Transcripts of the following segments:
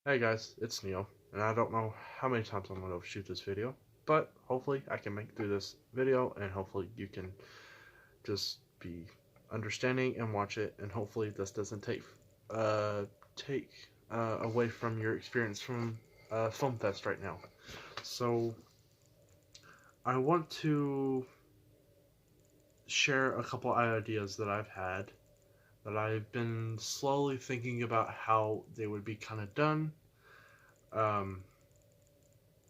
Hey guys, it's Neil, and I don't know how many times I'm going to shoot this video, but hopefully I can make it through this video, and hopefully you can just be understanding and watch it, and hopefully this doesn't take away from your experience from Film Fest right now. So I want to share a couple ideas that I've had that I've been slowly thinking about how they would be kind of done. Um,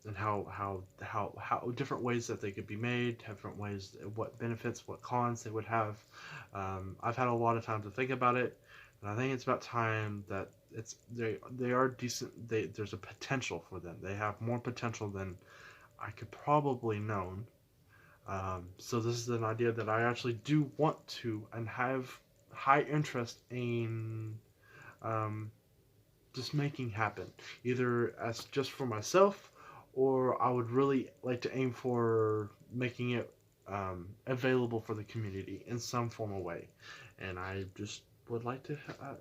and how different ways that they could be made, different ways, what benefits, what cons they would have. I've had a lot of time to think about it, and I think it's about time that they are decent. There's a potential for them. They have more potential than I could probably known. So this is an idea that I actually do want to and have high interest in um, just making happen, either as just for myself, or I would really like to aim for making it available for the community in some form of way. And I just would like to I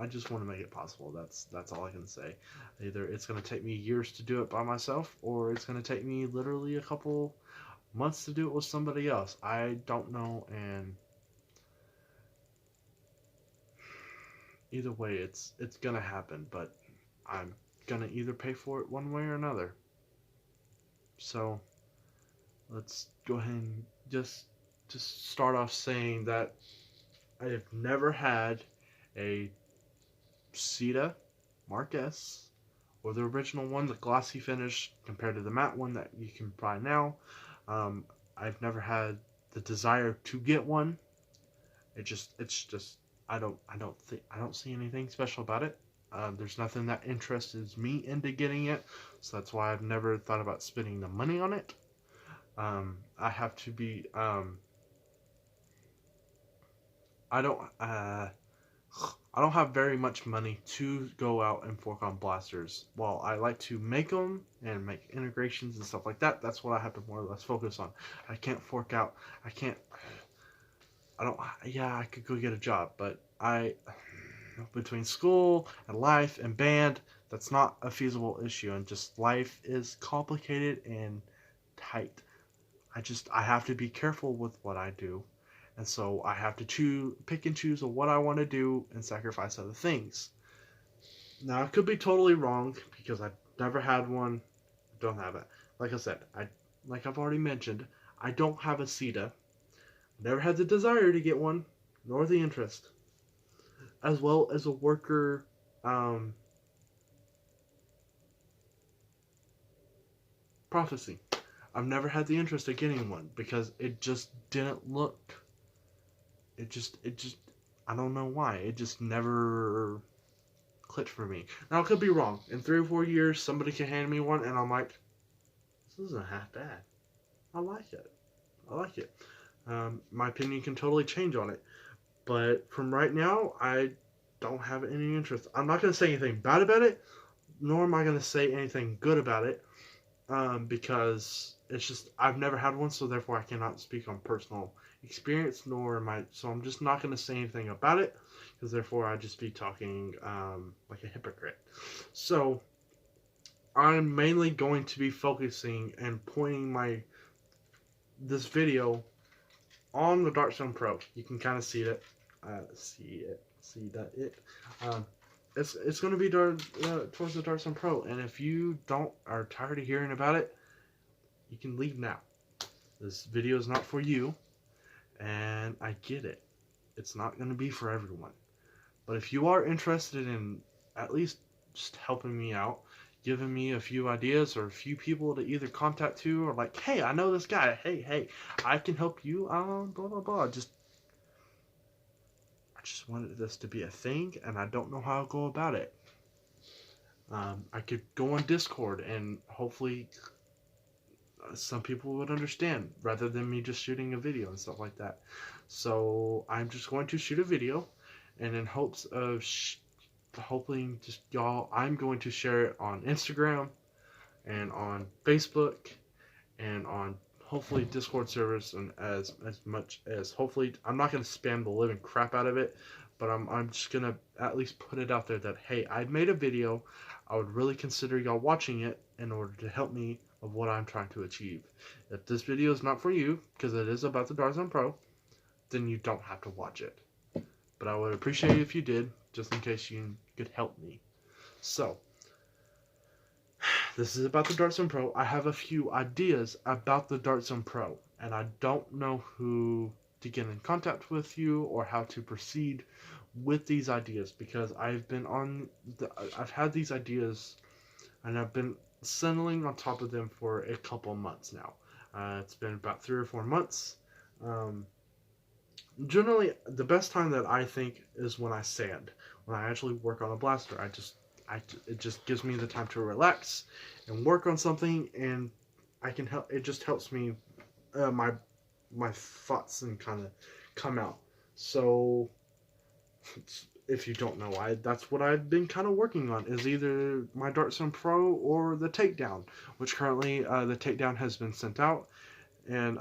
just want to make it possible. That's all I can say. Either it's going to take me years to do it by myself, or it's going to take me literally a couple months to do it with somebody else. I don't know, and either way, it's gonna happen. But I'm gonna either pay for it one way or another. So let's go ahead and just start off saying that I have never had a Ceta Mark S or the original one, the glossy finish compared to the matte one that you can buy now. Um, I've never had the desire to get one. It's just I don't see anything special about it. There's nothing that interests me into getting it, so that's why I've never thought about spending the money on it. I have to be I don't I don't have very much money to go out and fork on blasters. While I like to make them and make integrations and stuff like that, that's what I have to more or less focus on. I can't fork out. I can't. I don't. Yeah, I could go get a job, but between school and life and band, that's not a feasible issue. And just life is complicated and tight. I have to be careful with what I do, and so I have to pick and choose of what I want to do and sacrifice other things. Now I could be totally wrong because I've never had one. Don't have it. Like I said, like I've already mentioned, I don't have a CETA. Never had the desire to get one, nor the interest, as well as a worker um, prophecy. I've never had the interest of getting one because it just didn't look. It just. I don't know why. It just never clicked for me. Now, I could be wrong. In 3 or 4 years, somebody can hand me one, and I'm like, this isn't half bad. I like it. I like it. My opinion can totally change on it. But from right now, I don't have any interest. I'm not going to say anything bad about it, nor am I going to say anything good about it, because it's just I've never had one, so therefore I cannot speak on personal experience, nor am I. So I'm just not going to say anything about it, because therefore I'd just be talking like a hypocrite. So I'm mainly going to be focusing and pointing this video on the Darkstone Pro. You can kind of see it. See that it. Um, it's going to be towards the Darkstone Pro, and if you are tired of hearing about it, you can leave now. This video is not for you, and I get it. It's not going to be for everyone. But if you are interested in at least just helping me out, giving me a few ideas or a few people to either contact to, or like, hey, I know this guy. Hey, I can help you. Blah blah blah. I just wanted this to be a thing, and I don't know how I'll go about it. I could go on Discord, and hopefully some people would understand rather than me just shooting a video and stuff like that. So I'm just going to shoot a video, and in hopes of hopefully just y'all, I'm going to share it on Instagram and on Facebook and on hopefully Discord servers, and as much as hopefully I'm not going to spam the living crap out of it, but I'm just gonna at least put it out there that, hey, I made a video. I would really consider y'all watching it in order to help me of what I'm trying to achieve. If this video is not for you, because it is about the Dart Zone Pro, then you don't have to watch it. But I would appreciate it if you did, just in case you could help me. So, this is about the Dart Zone Pro. I have a few ideas about the Dart Zone Pro, and I don't know who to get in contact with you or how to proceed with these ideas, because I've had these ideas and I've been settling on top of them for a couple months now. It's been about 3 or 4 months. Generally, the best time that I think is when I sand, when I actually work on a blaster. It just gives me the time to relax and work on something, and I can help. It just helps me, my thoughts and kind of come out. So, if you don't know, that's what I've been kind of working on, is either my Dart Zone Pro or the Takedown, which currently the Takedown has been sent out and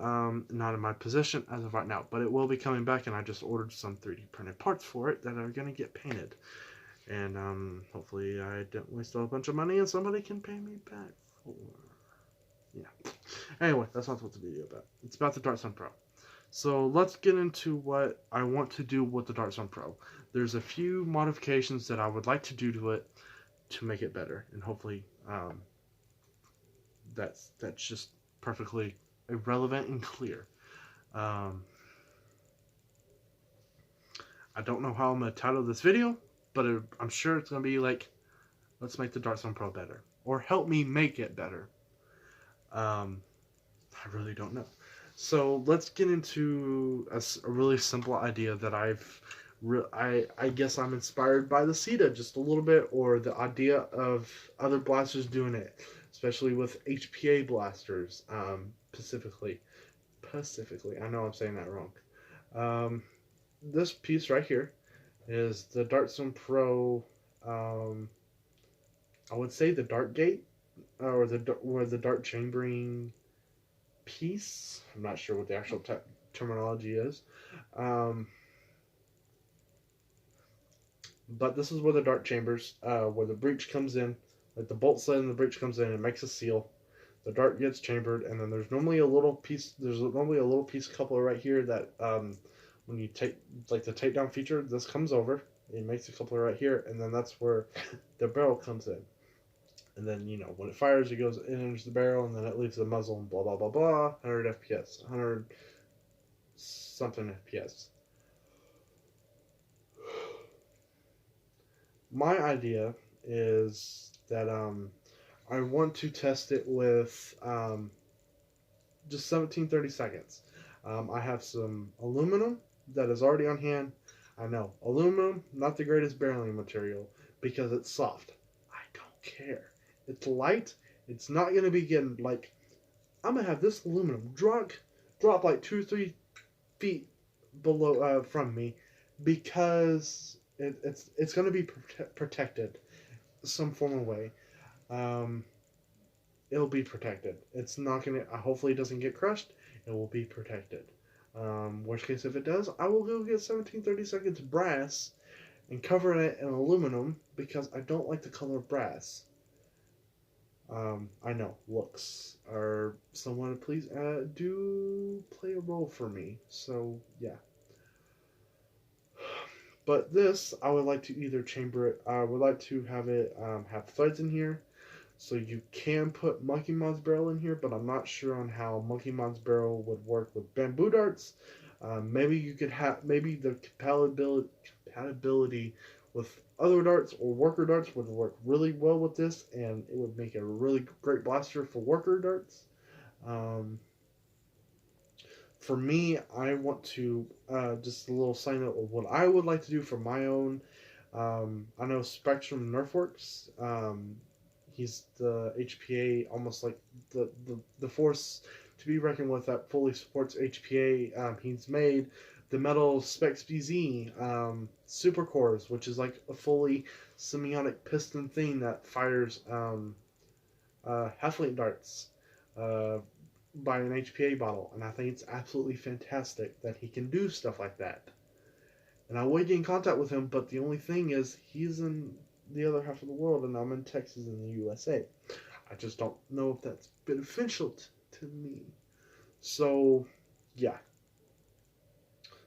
not in my possession as of right now, but it will be coming back, and I just ordered some 3D printed parts for it that are going to get painted. And hopefully I didn't waste a bunch of money and somebody can pay me back for... Yeah. Anyway, that's not what the video is about. It's about the Dart Zone Pro. So let's get into what I want to do with the Dart Zone Pro. There's a few modifications that I would like to do to it to make it better, and hopefully that's just perfectly irrelevant and clear. I don't know how I'm going to title this video, but I'm sure it's going to be like, let's make the Dart Zone Pro better, or help me make it better. I really don't know. So let's get into a really simple idea that I guess I'm inspired by the Sita just a little bit, or the idea of other blasters doing it, especially with HPA blasters, specifically. I know I'm saying that wrong. This piece right here is the Dart Zone Pro. I would say the Dart Gate, or the Dart Chambering piece. I'm not sure what the actual terminology is. But this is where the dart chambers, where the breech comes in, like the bolt sled and the breech comes in, it makes a seal. The dart gets chambered, and then there's normally a little piece coupler right here that, when you take, like the takedown feature, this comes over, it makes a coupler right here, and then that's where the barrel comes in. And then, when it fires, it goes, it enters the barrel, and then it leaves the muzzle, and blah, blah, blah, blah, 100 FPS, 100 something FPS. My idea is that I want to test it with just 1730 seconds. I have some aluminum that is already on hand. I know, aluminum, not the greatest barreling material, because it's soft. I don't care. It's light. It's not going to be getting, like, I'm going to have this aluminum drop like 2 or 3 feet below from me, because it's going to be protected some form of way. It'll be protected. It's not going to, hopefully it doesn't get crushed. It will be protected. Worst case, if it does, I will go get 1730 seconds brass and cover it in aluminum, because I don't like the color of brass. I know, looks are somewhat, please, do play a role for me. So, yeah. But this, I would like to either chamber it, I would like to have it have threads in here, so you can put Monkey Mod's barrel in here, but I'm not sure on how Monkey Mod's barrel would work with bamboo darts. Maybe you could have, maybe the compatibility with other darts or worker darts would work really well with this, and it would make a really great blaster for worker darts. For me, I want to, just a little sign up of what I would like to do for my own. I know Spectrum Nerfworks, he's the HPA, almost like the force to be reckoned with that fully supports HPA. He's made the metal Specs BZ Supercores, which is like a fully semiotic piston thing that fires half-length darts by an HPA bottle, and I think it's absolutely fantastic that he can do stuff like that. And I would get in contact with him, but the only thing is he's in the other half of the world and I'm in Texas in the USA. I just don't know if that's beneficial to me. So, yeah.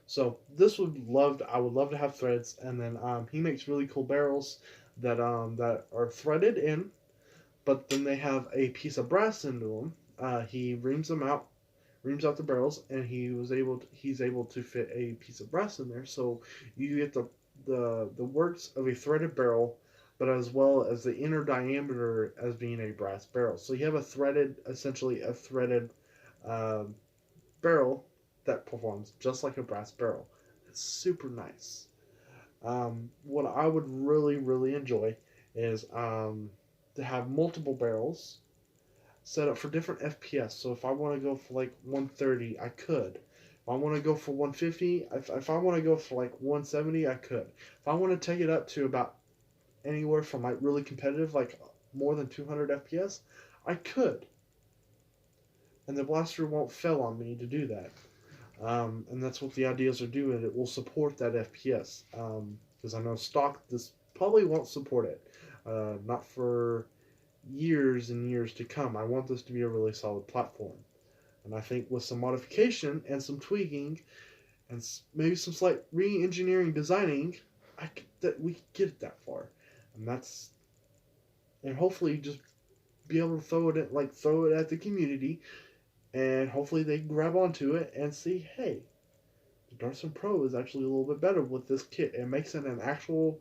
So I would love to have threads, and then he makes really cool barrels that are threaded in, but then they have a piece of brass into them. He reams out the barrels, and he's able to fit a piece of brass in there, so you get the works of a threaded barrel, but as well as the inner diameter as being a brass barrel. So you have essentially a threaded um, barrel that performs just like a brass barrel. It's super nice. What I would really, really enjoy is to have multiple barrels set up for different FPS. So if I want to go for like 130, I could. If I want to go for 150, if I want to go for like 170, I could. If I want to take it up to about anywhere from like really competitive, like more than 200 FPS, I could. And the blaster won't fail on me to do that. And that's what the ideas are doing. It will support that FPS. Because I know stock, this probably won't support it. Not for years and years to come. I want this to be a really solid platform. And I think with some modification and some tweaking and maybe some slight re-engineering designing, that we could get it that far. And and hopefully just be able to throw it at the community, and hopefully they grab onto it and see, hey, the Dartson Pro is actually a little bit better with this kit. It makes it an actual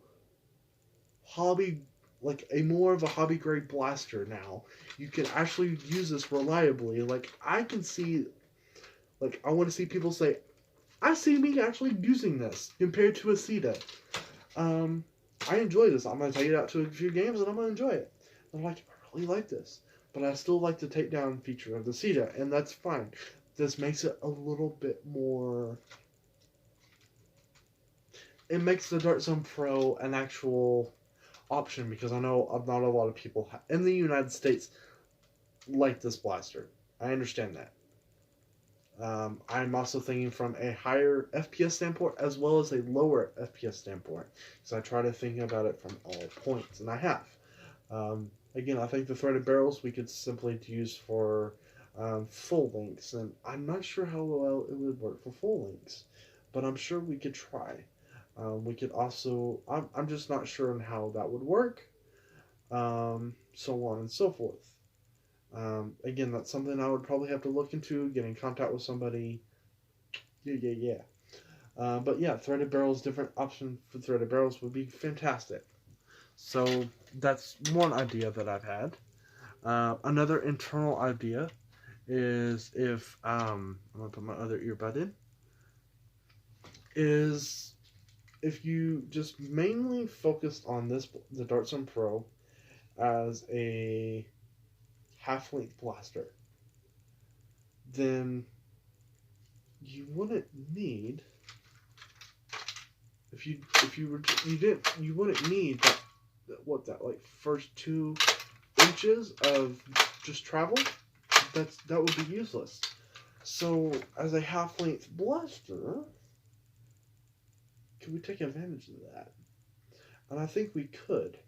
hobby, like a more of a hobby grade blaster now. You can actually use this reliably. Like I can see, like I want to see people say, I see me actually using this compared to a CETA. I enjoy this. I'm gonna take it out to a few games and I'm gonna enjoy it. I'm like, I really like this, but I still like the takedown feature of the CETA, and that's fine. This makes it a little bit more. It makes the Dartzone Pro an actual option, because I know not a lot of people in the United States like this blaster. I understand that. I'm also thinking from a higher FPS standpoint as well as a lower FPS standpoint, so I try to think about it from all points, and I have. Again, I think the threaded barrels we could simply use for full links, and I'm not sure how well it would work for full links, but I'm sure we could try. We could also, I'm just not sure on how that would work, so on and so forth. Again, that's something I would probably have to look into, get in contact with somebody. Yeah. But yeah, threaded barrels, different option for threaded barrels would be fantastic. So that's one idea that I've had. Another internal idea is if, I'm going to put my other earbud in, is if you just mainly focused on the Dartson Pro as a half-length blaster, then you wouldn't need you wouldn't need that like first 2 inches of just travel. That would be useless. So as a half-length blaster, can we take advantage of that? And I think we could.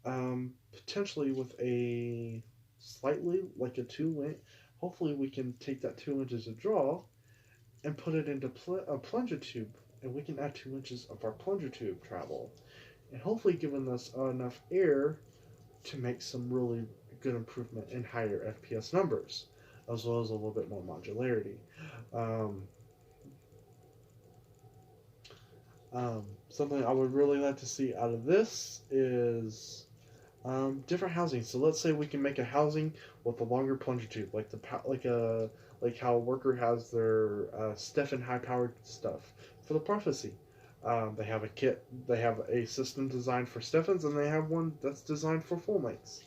Potentially with a slightly, like a 2-inch, hopefully we can take that 2 inches of draw and put it into a plunger tube, and we can add 2 inches of our plunger tube travel, and hopefully giving us enough air to make some really good improvement in higher FPS numbers, as well as a little bit more modularity. Something I would really like to see out of this is different housing. So let's say we can make a housing with a longer plunger tube, like how Worker has their Stefan high-powered stuff for the Prophecy. They have a kit. They have a system designed for Stefans, and they have one that's designed for full lengths.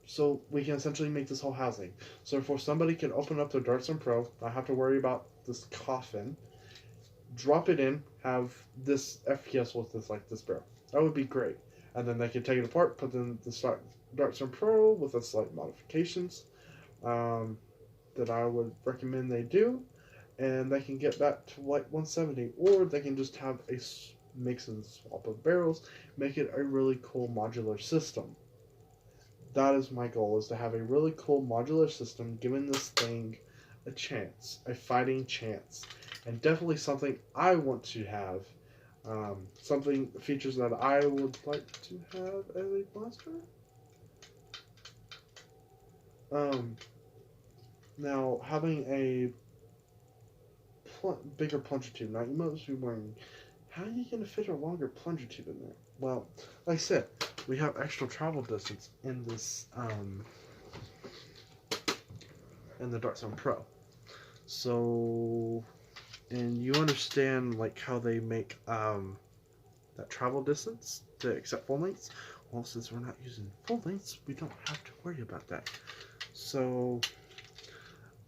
So we can essentially make this whole housing. So if somebody can open up their Dartson Pro, not have to worry about this coffin, drop it in, have this FPS with this barrel. That would be great. And then they can take it apart, put in the Dartson Pro with the slight modifications that I would recommend they do, and they can get that to like 170, or they can just have a mix and swap of barrels, make it a really cool modular system. That is my goal, is to have a really cool modular system, giving this thing a chance, a fighting chance, and definitely something I want to have. Something features that I would like to have as a blaster. Now having a bigger plunger tube. Now you must be wondering, how are you going to fit a longer plunger tube in there? Well, like I said, we have extra travel distance in this in the Dartzone Pro. So, and you understand like how they make that travel distance to accept full lengths. Well, since we're not using full lengths, we don't have to worry about that. So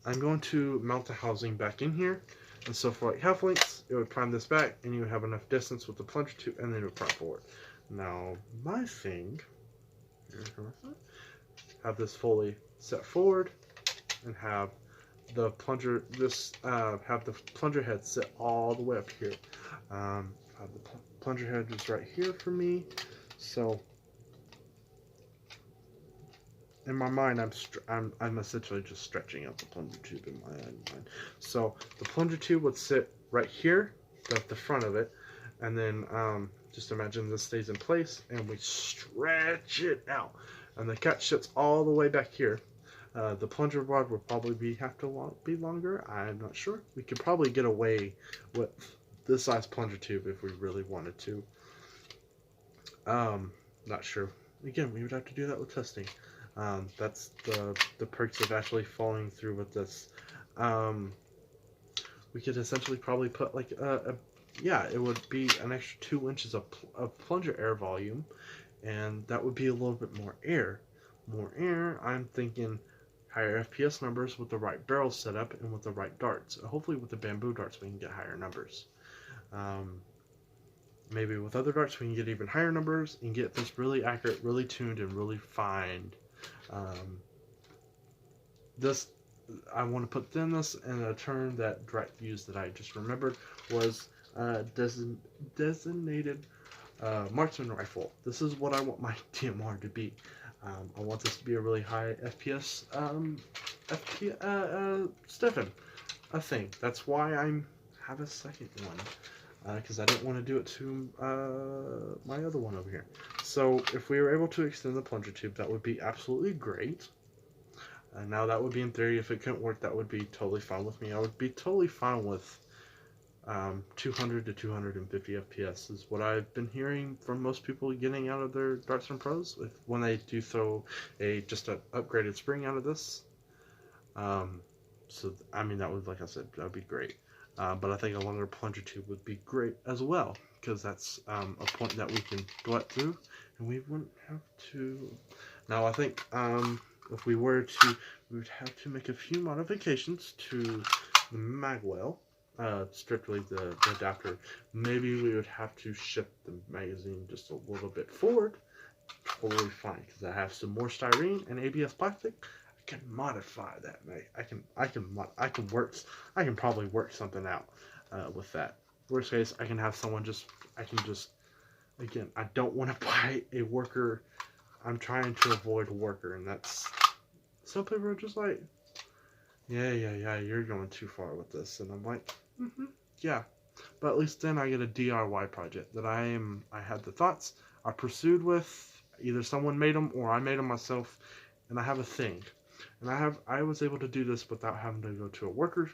I'm going to mount the housing back in here. And so for like half lengths, it would prime this back, and you would have enough distance with the plunger tube, and then it would prime forward. Now, my thing, have this fully set forward, and have the plunger, have the plunger head sit all the way up here. Have the plunger head is right here for me. So in my mind, I'm essentially just stretching out the plunger tube in my mind. So the plunger tube would sit right here, at the front of it, and then just imagine this stays in place, and we stretch it out, and the catch sits all the way back here. The plunger rod would probably have to be longer. I'm not sure. We could probably get away with this size plunger tube if we really wanted to. Not sure. Again, we would have to do that with testing. That's the perks of actually following through with this. We could essentially probably put like yeah, it would be an extra 2 inches of plunger air volume, and that would be a little bit more air. More air, I'm thinking higher FPS numbers with the right barrel setup and with the right darts. Hopefully with the bamboo darts we can get higher numbers. Maybe with other darts we can get even higher numbers and get this really accurate, really tuned, and really fine. This, I want to put this in a term that Drake used that I just remembered, was designated marksman rifle. This is what I want my DMR to be. I want this to be a really high FPS Stefan, a thing. That's why I have a second one, because I didn't want to do it to my other one over here. So if we were able to extend the plunger tube, that would be absolutely great. Now that would be in theory. If it couldn't work, that would be totally fine with me. I would be totally fine with 200 to 250 FPS is what I've been hearing from most people getting out of their Dartzone Pros when they do throw just an upgraded spring out of this. So I mean, that would, like I said, that would be great. But I think a longer plunger tube would be great as well, because that's a point that we can go up through, and we wouldn't have to. Now I think if we were to, we would have to make a few modifications to the magwell. Strictly the adapter. Maybe we would have to shift the magazine just a little bit forward. Totally fine, because I have some more styrene and ABS plastic. I can modify that. I can probably work something out with that. Worst case, I can have someone again, I don't want to buy a worker. I'm trying to avoid a worker, and that's, some people are just like, yeah, you're going too far with this, and I'm like, yeah, but at least then I get a DIY project that I had the thoughts, I pursued with, either someone made them or I made them myself, and I have a thing, and I was able to do this without having to go to a worker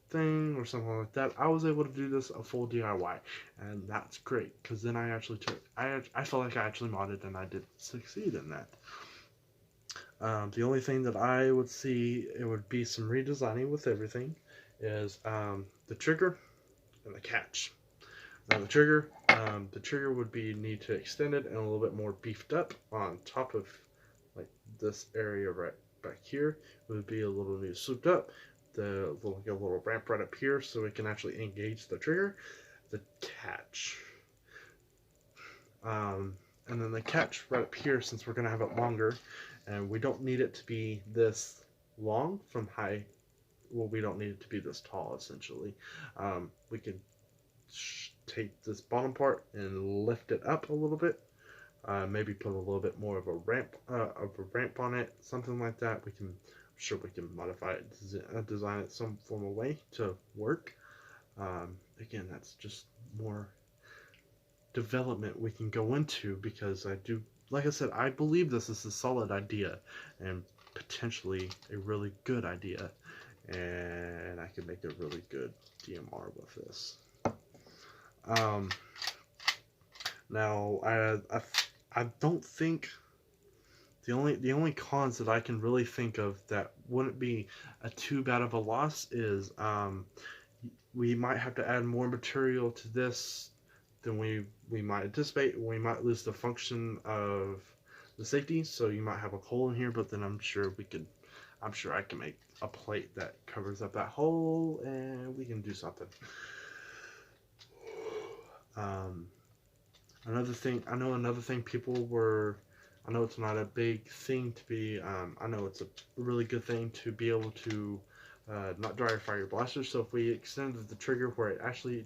thing or something like that. I was able to do this a full DIY, and that's great, because then I actually I felt like I actually modded, and I did succeed in that. The only thing that I would see, it would be some redesigning with everything, is the trigger and the catch. Now the trigger would need to extend it and a little bit more beefed up on top of like this area right back here. It would be a little bit swooped up. A little ramp right up here so we can actually engage the trigger. The catch. And then the catch right up here, since we're going to have it longer, and we don't need it to be this long from high well, we don't need it to be this tall, essentially. We can take this bottom part and lift it up a little bit. Maybe put a little bit more of a ramp on it, something like that. I'm sure we can modify it, design it some form of way to work. Again, that's just more development we can go into, because like I said, I believe this is a solid idea and potentially a really good idea, and I can make a really good DMR with this. Now I don't think the only cons that I can really think of that wouldn't be too bad of a loss is we might have to add more material to this than we might anticipate. We might lose the function of the safety, so you might have a hole in here, but then I'm sure I can make a plate that covers up that hole, and we can do something. Another thing people were, I know it's not a big thing to be, I know it's a really good thing to be able to not dry fire your blaster. So if we extended the trigger where it actually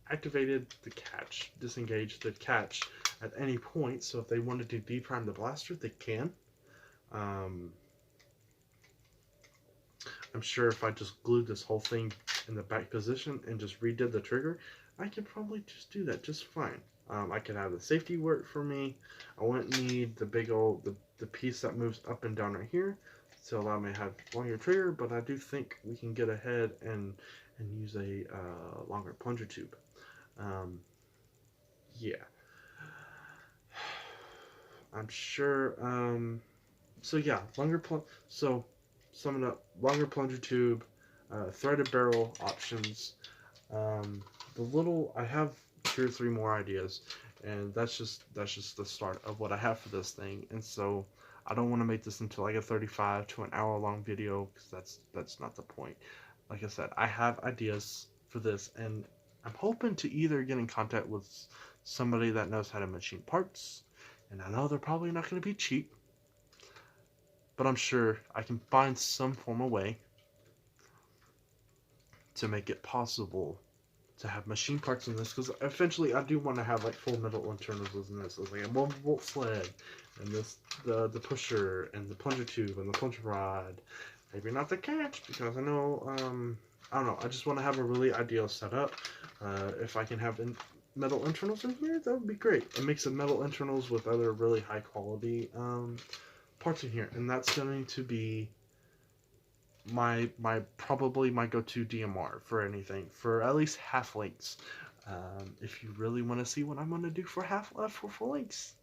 activated the catch, disengaged the catch at any point. So if they wanted to deprime the blaster, they can. I'm sure if I just glued this whole thing in the back position and just redid the trigger, I could probably just do that just fine. I could have the safety work for me. I wouldn't need the big old, the piece that moves up and down right here to allow me to have longer trigger, but I do think we can get ahead and use a longer plunger tube. Yeah. I'm sure, so yeah, so summing up, longer plunger tube, threaded barrel options. I have 2 or 3 more ideas, and that's just the start of what I have for this thing. And so I don't want to make this into like a 35 to an hour long video, because that's not the point. Like I said, I have ideas for this, and I'm hoping to either get in contact with somebody that knows how to machine parts, and I know they're probably not going to be cheap, but I'm sure I can find some form of way to make it possible to have machine parts in this, because eventually I do want to have like full metal internals in this. So it's like a 1-volt sled, and the pusher, and the plunger tube, and the plunger rod. Maybe not the catch, because I know I don't know. I just want to have a really ideal setup. If I can have metal internals in here, that would be great. It makes the metal internals with other really high quality parts in here, and that's going to be probably my go-to DMR for anything, for at least half lengths. If you really want to see what I'm going to do for full lengths,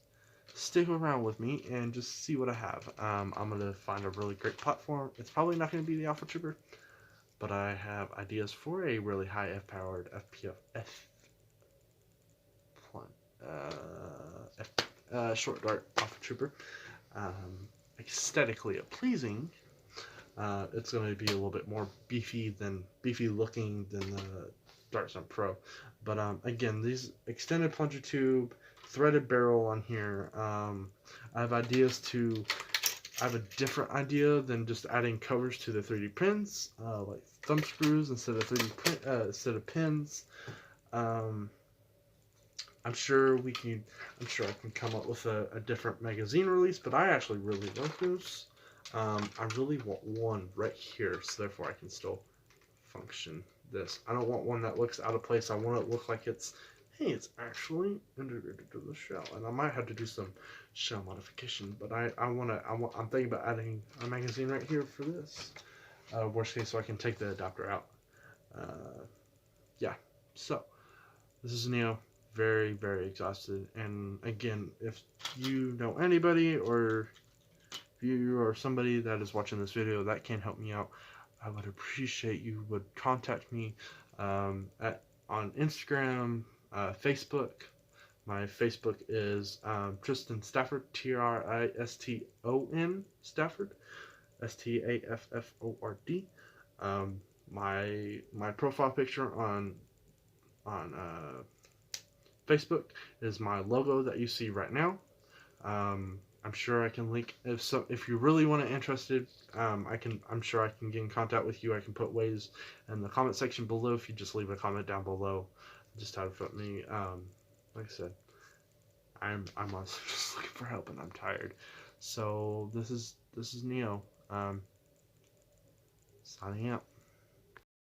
stick around with me and just see what I have. I'm going to find a really great platform. It's probably not going to be the Alpha Trooper, but I have ideas for a really high F-powered short dart Alpha Trooper. Aesthetically pleasing. It's going to be a little bit more beefy looking than the Dartzone Pro. But again, these extended plunger tube, threaded barrel on here. I have a different idea than just adding covers to the 3D pins, like thumb screws instead of pins. I'm sure I can come up with a different magazine release, but I actually really like this. I really want one right here, so therefore I can still function this. I don't want one that looks out of place. I want it to look like it's actually integrated to the shell. And I might have to do some shell modification, but I'm thinking about adding a magazine right here for this. Worst case, so I can take the adapter out. Yeah, so this is Neo. Very, very exhausted. And again, if you know anybody, or you or somebody that is watching this video that can help me out, I would appreciate you would contact me on Instagram, Facebook. My Facebook is Tristan Stafford, Triston Stafford, Stafford. My profile picture on Facebook is my logo that you see right now. I'm sure I can link if you really want to interested. I'm sure I can get in contact with you. I can put ways in the comment section below if you just leave a comment down below. Just how to put me. Like I said, I'm also just looking for help and I'm tired. So this is Neo. Signing out.